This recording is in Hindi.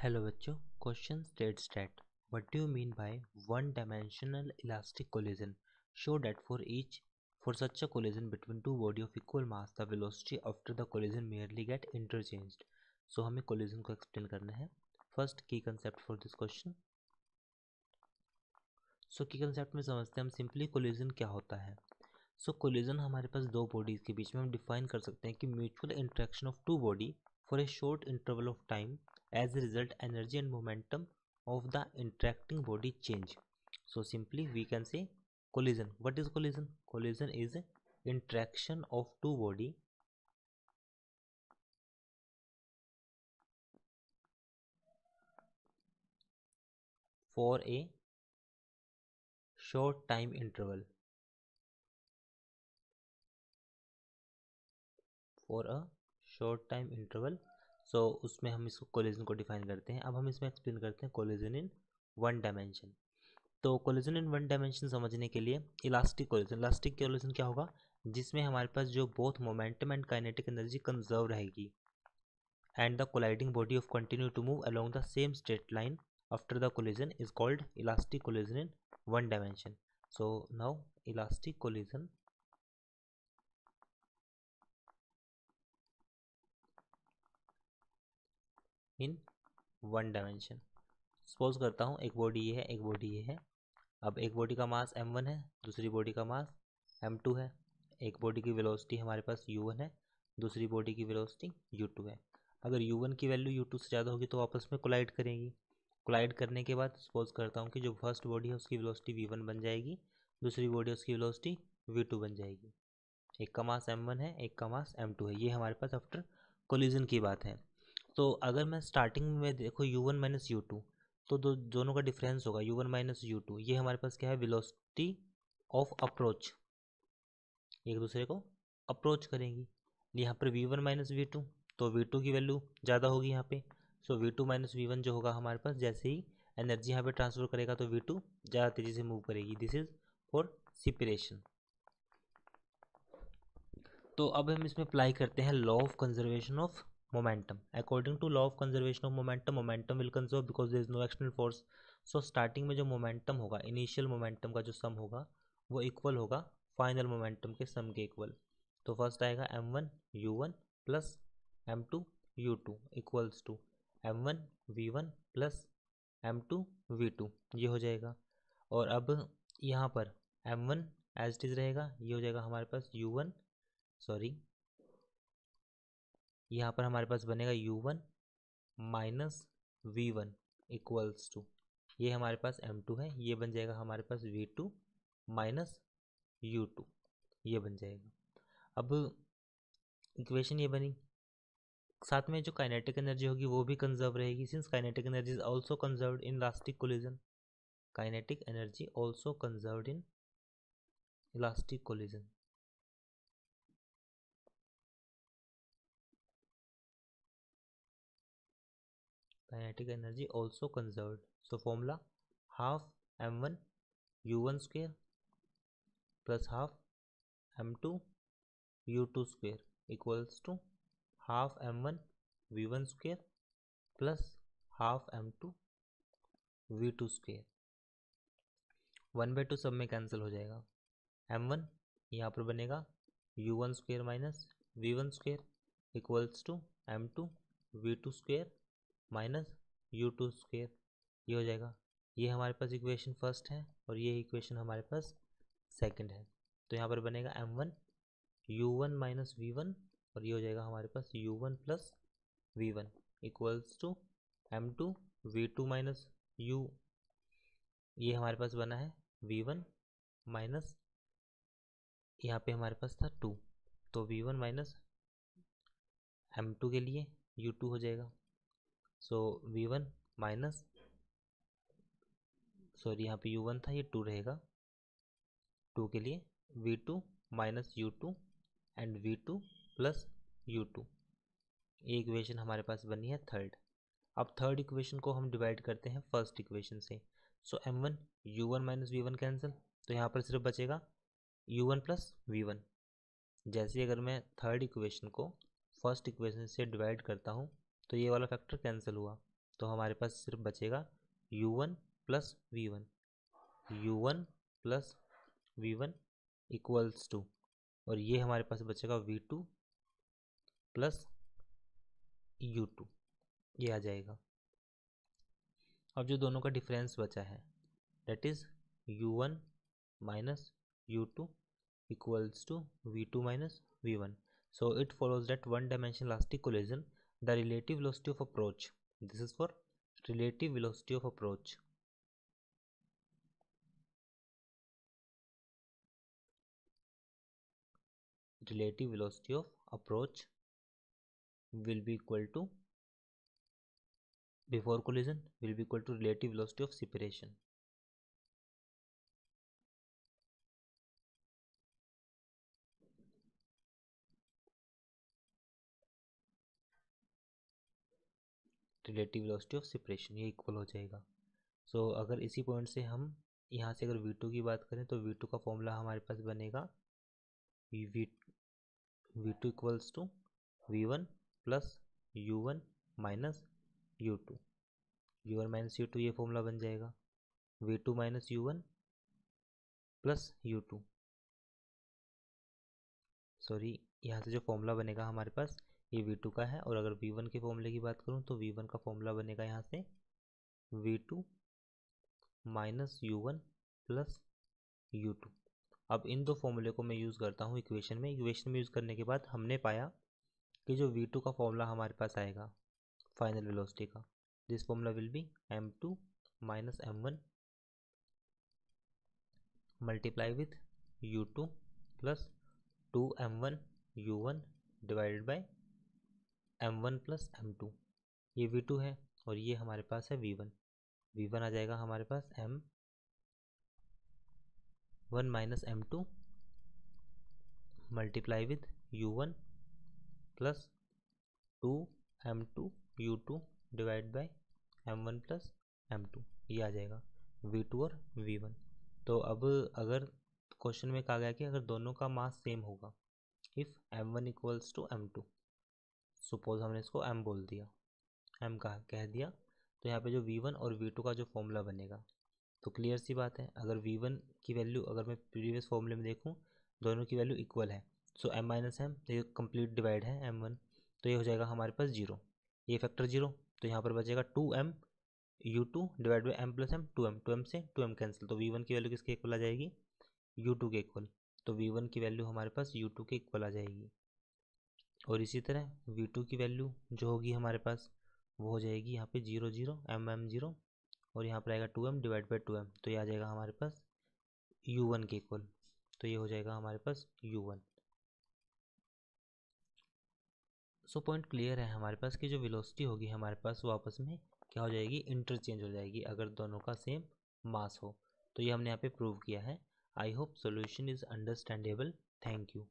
हेलो बच्चों, question states that what do you mean by one dimensional elastic collision? Show that for such a collision between two body of equal mass the velocity after the collision merely get interchanged. So हमें collision को explain करना है. First key concept for this question. So key concept में समझते हैं हम simply collision क्या होता है. So collision हमारे पास दो bodies के बीच में हम define कर सकते हैं कि mutual interaction of two body for a short interval of time, as a result energy and momentum of the interacting body change. So simply we can say collision. What is collision? Collision is interaction of two body for a short time interval. For a short time interval. So उसमें हम इसको collision को define करते हैं. अब हम इसमें explain करते हैं collision in one dimension. तो कोलिजन इन वन डायमेंशन समझने के लिए इलास्टिक कोलिजन क्या होगा? जिसमें हमारे पास जो both momentum and kinetic energy conserve रहेगी and the colliding body of continue to move along the same straight line after the collision is called elastic collision in one dimension. So now elastic collision in one dimension. Suppose करता हूँ एक बॉडी ये है, एक बॉडी ये है. अब एक बॉडी का मास m1 है, दूसरी बॉडी का मास m2 है. एक बॉडी की वेलोसिटी हमारे पास u1 है, दूसरी बॉडी की वेलोसिटी u2 है. अगर u1 की वैल्यू u2 से ज़्यादा होगी तो आपस में कोलाइड करेंगी. कोलाइड करने के बाद सपोज करता हूँ कि जो फर्स्ट बॉडी है उसकी वेलोसिटी v1 बन जाएगी, दूसरी बॉडी उसकी वेलोसिटी v2 बन जाएगी. एक का मास m1 है, एक का मास m2 है. ये हमारे पास आफ्टर कोलिजन की बात है. तो अगर मैं स्टार्टिंग में देखो u1 माइनस u2, तो दोनों का डिफरेंस होगा u1 माइनस u2. ये हमारे पास क्या है? वेलोसिटी ऑफ अप्रोच, एक दूसरे को अप्रोच करेंगी. यहाँ पर v1 माइनस v2, तो v2 की वैल्यू ज़्यादा होगी यहाँ पे. सो v2 माइनस v1 जो होगा हमारे पास, जैसे ही एनर्जी यहाँ पे ट्रांसफर करेगा तो v2 ज़्यादा तेज़ी से मूव करेगी. This is for separation. तो अब हम इसमें अप्लाई करते हैं law of conservation of momentum. According to law of conservation of momentum will conserve because there is no external force. So starting में जो मोमेंटम होगा, इनिशियल मोमेंटम का जो सम होगा वो इक्वल होगा फाइनल मोमेंटम के सम के इक्वल. तो फर्स्ट आएगा m1 u1 plus m2 u2 equals to m1 v1 plus m2 v2. ये हो जाएगा. और अब यहाँ पर m1 एज इट इज रहेगा, ये हो जाएगा हमारे पास u1, सॉरी यहाँ पर हमारे पास बनेगा u1 minus v1 equals to, ये हमारे पास m2 है, ये बन जाएगा हमारे पास v2 माइनस u2. ये बन जाएगा. अब इक्वेशन ये बनी. साथ में जो काइनेटिक एनर्जी होगी वो भी कंजर्व रहेगी, since kinetic energy is also conserved in elastic collision. Kinetic energy also conserved in elastic collision. kinetic energy also conserved. So formula half m1 u1 square plus half m2 u2 square equals to half m1 v1 square plus half m2 v2 square. 1/2 सब में कैंसिल हो जाएगा. m1 यहाँ पर बनेगा u1 square minus v1 square equals to m2 v2 square minus u2 square. ये हो जाएगा. ये हमारे पास इक्वेशन फर्स्ट है और ये इक्वेशन हमारे पास सेकंड है. तो यहाँ पर बनेगा m1 u1 माइनस v1 और ये हो जाएगा हमारे पास u1 plus v1 equals to m2 v2 minus u. ये हमारे पास बना है v1 माइनस, यहाँ पे हमारे पास था 2, तो v1 माइनस m2 के लिए u2 हो जाएगा. सो v1 माइनस, सॉरी यहाँ पे u1 था, ये 2 रहेगा. 2 के लिए v2 minus u2 and v2 plus u2. ये इक्वेशन हमारे पास बनी है थर्ड. अब थर्ड इक्वेशन को हम डिवाइड करते हैं फर्स्ट इक्वेशन से. सो m1 u1 minus v1 cancel, तो यहाँ पर सिर्फ बचेगा u1 प्लस v1. जैसे अगर मैं थर्ड इक्वेशन को फर्स्ट इक्वेशन से डिवाइड करता हूँ तो ये वाला फैक्टर कैंसिल हुआ. तो हमारे पास सिर्फ बचेगा u1 plus v1, u1 plus v1 equals to, और ये हमारे पास बचेगा v2 प्लस u2, ये आ जाएगा। अब जो दोनों का डिफरेंस बचा है that is u1 minus u2 equals to v2 minus v1. So it follows that one dimensional elastic collision, the relative velocity of approach, this is for relative velocity of approach, relative velocity of approach will be equal to, before collision will be equal to relative velocity of separation. Relative velocity of separation ये इक्वल हो जाएगा। सो अगर इसी पॉइंट से हम यहाँ से अगर v2 की बात करें तो v2 का फॉर्मूला हमारे पास बनेगा v2 equals to v1 plus u1 minus u2, u1 minus u2 ये फॉर्मूला बन जाएगा v2 minus u1 plus u2, sorry यहाँ से जो फॉर्मूला बनेगा हमारे पास ये v2 का है, और अगर v1 के फॉर्मूले की बात करूँ तो v1 का फॉर्मूला बनेगा यहाँ से v2 minus u1 plus u2। अब इन दो फॉर्मूले को मैं यूज़ करता हूँ इक्वेशन में यूज़ करने के बाद हमने पाया कि जो v2 का फॉर्मूला हमारे पास आएगा फाइनल वेलोसिटी का, this formula will be m2 minus m1 multiply with u2 plus 2m1 u1 divided by m1 plus m2, ये v2 है और ये हमारे पास है v1 आ जाएगा हमारे पास m1 minus m2 multiply with u1 plus 2m2 u2 divide by m1 plus m2, ये आ जाएगा v2 और v1। तो अब अगर क्वेश्चन में कहा गया कि अगर दोनों का मास सेम होगा, if m1 equals to m2, suppose हमने इसको m बोल दिया, m कह दिया, तो यहाँ पे जो v1 और v2 का जो फॉर्मूला बनेगा, तो क्लियर सी बात है अगर v1 की वैल्यू अगर मैं प्रीवियस फॉर्मूले में देखूँ दोनों की वैल्यू इक्वल है, सो m माइनस m, तो ये कंप्लीट डिवाइड है m1, तो ये हो जाएगा हमारे पास 0, ये फैक्टर 0, तो यहाँ पर बचेगा 2m u2 divide by m plus m, 2m से 2m कैंसिल, तो v1 की वैल्यू किसके इक्वल आ जाएगी u2 के इक्वल, तो v1 की वैल्यू हमारे पास u2 के इक्वल आ जाएगी। और इसी तरह v2 की वैल्यू जो होगी हमारे पास वो हो जाएगी यहाँ पे 0 0 m 0, और यहाँ पर आएगा 2m डिवाइड बाई 2m, तो ये आ जाएगा हमारे पास u1 के इक्वल, तो ये हो जाएगा हमारे पास u1। सो पॉइंट क्लियर है हमारे पास कि जो वेलोसिटी होगी हमारे पास वो आपस में क्या हो जाएगी, इंटरचेंज हो जाएगी अगर दोनों का सेम मास हो, तो ये हमने यहाँ पे प्रूव किया है। I hope solution is understandable. Thank you.